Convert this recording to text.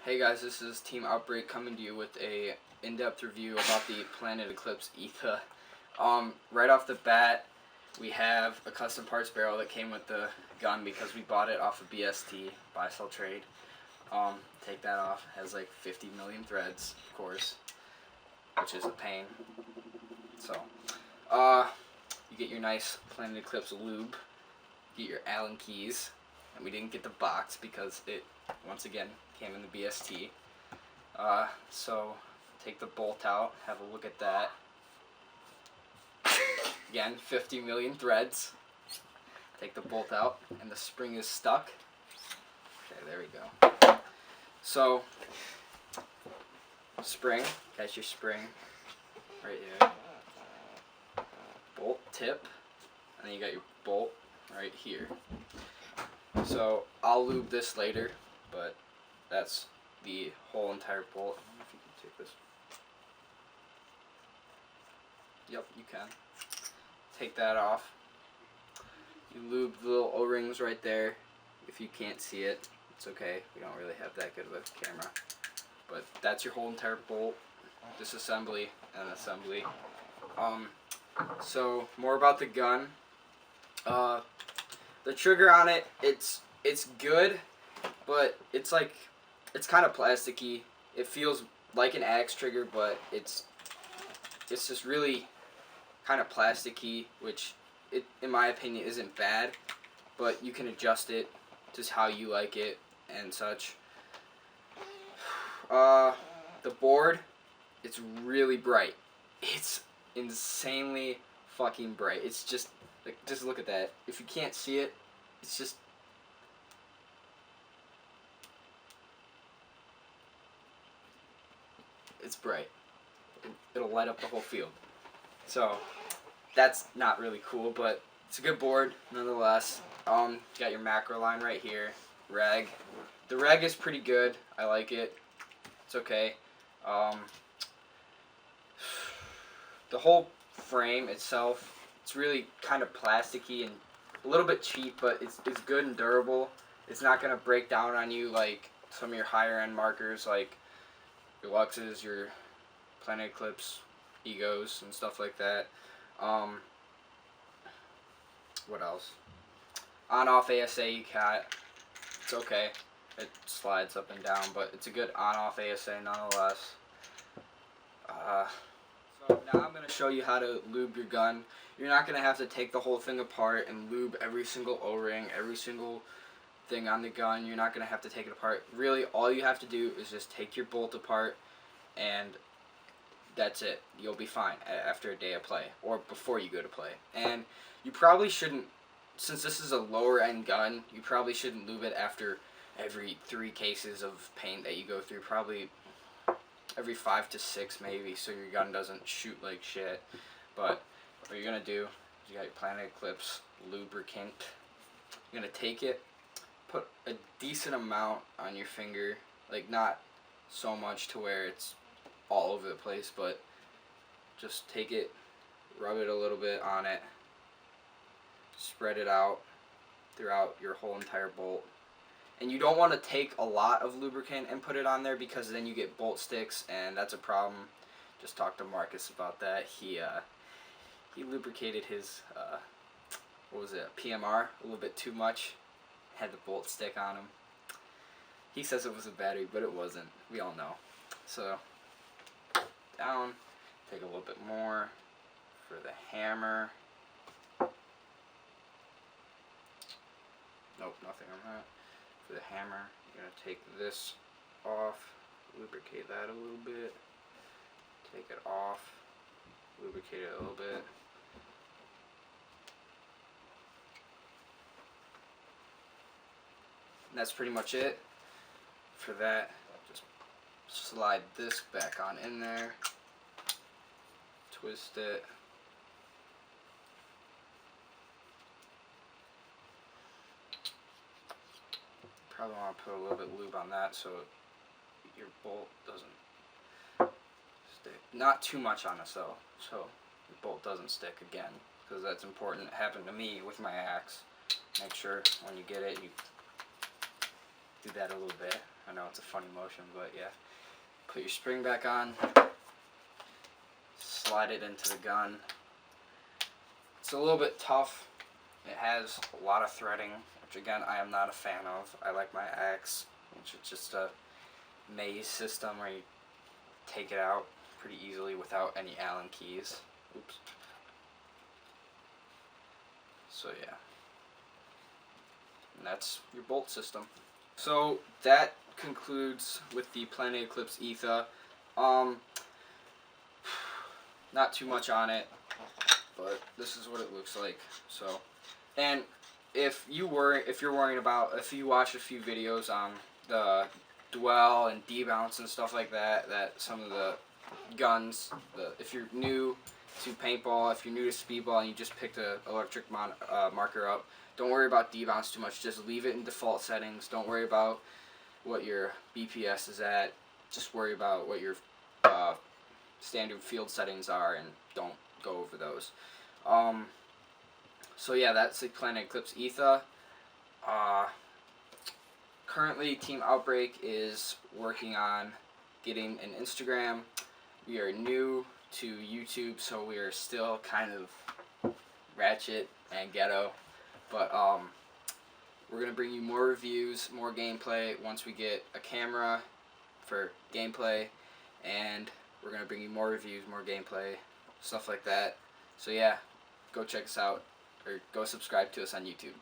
Hey guys, this is Team Outbreak coming to you with a in-depth review about the Planet Eclipse Etha. Right off the bat, we have a custom parts barrel that came with the gun because we bought it off of BST, Buy Sell Trade. Take that off, has like 50 million threads, of course, which is a pain. So, you get your nice Planet Eclipse lube, you get your Allen keys, and we didn't get the box because it, once again, came in the BST. So take the bolt out, have a look at that. Again, 50 million threads. Take the bolt out, and the spring is stuck. Okay, there we go. So, spring, that's your spring right here. Bolt tip, and then you got your bolt right here. So I'll lube this later, but that's the whole entire bolt. I don't know if you can take this. Yep, you can. Take that off. You lube the little O-rings right there. If you can't see it, it's okay. We don't really have that good of a camera. But that's your whole entire bolt, disassembly, and assembly. So more about the gun. The trigger on it, it's good, but it's kind of plasticky. It feels like an axe trigger, but it's just really kind of plasticky, which in my opinion isn't bad, but you can adjust it to how you like it and such. The board, it's really bright. It's insanely fucking bright. It's just like, just look at that. If you can't see it, it's just, it's bright. It'll light up the whole field. So that's not really cool, but it's a good board nonetheless. You got your macro line right here. Reg. The reg is pretty good. I like it. It's okay. The whole frame itself, it's really kind of plasticky and a little bit cheap, but it's good and durable. It's not going to break down on you like some of your higher end markers like your Luxes, your Planet Eclipse Egos and stuff like that. What else? On-off ASA you got. It's okay. It slides up and down, but it's a good on-off ASA nonetheless. So now I'm going to show you how to lube your gun. You're not going to have to take the whole thing apart and lube every single O-ring, every single thing on the gun. You're not going to have to take it apart. Really, all you have to do is just take your bolt apart, and that's it. You'll be fine after a day of play, or before you go to play. And you probably shouldn't, since this is a lower end gun, you probably shouldn't lube it after every 3 cases of paint that you go through. Probably every 5 to 6 maybe, so your gun doesn't shoot like shit. But what you're going to do is you got your Planet Eclipse lubricant. You're going to take it, put a decent amount on your finger, like not so much to where it's all over the place, but just take it, rub it a little bit on it, spread it out throughout your whole entire bolt. And you don't want to take a lot of lubricant and put it on there because then you get bolt sticks, and that's a problem. Just talked to Marcus about that. He lubricated his what was it, PMR a little bit too much. Had the bolt stick on him. He says it was a battery, but it wasn't. We all know. So down, take a little bit more for the hammer. Nope, nothing on that. For the hammer, you're going to take this off, lubricate that a little bit, take it off, lubricate it a little bit. And that's pretty much it for that. Just slide this back on in there, twist it. Probably want to put a little bit of lube on that so your bolt doesn't stick. Not too much on this though, so your bolt doesn't stick again, because that's important. It happened to me with my axe. Make sure when you get it, you do that a little bit. I know it's a funny motion, but yeah. Put your spring back on. Slide it into the gun. It's a little bit tough. It has a lot of threading, which again I am not a fan of. I like my axe, which is just a maze system where you take it out pretty easily without any Allen keys. Oops. So yeah. And that's your bolt system. So that concludes with the Planet Eclipse Etha. Not too much on it, but this is what it looks like. So, and if you watch a few videos on the dwell and debounce and stuff like that, that some of the guns, if you're new to paintball, if you're new to speedball and you just picked a electric marker up, don't worry about debounce too much. Just leave it in default settings. Don't worry about what your BPS is at. Just worry about what your standard field settings are, and don't go over those. So yeah, that's the Planet Eclipse Etha. Currently, Team Outbreak is working on getting an Instagram. We are new to YouTube, so we are still kind of ratchet and ghetto. But we're going to bring you more reviews, more gameplay once we get a camera for gameplay, and we're going to bring you more reviews, more gameplay, stuff like that. So yeah, go check us out, or go subscribe to us on YouTube.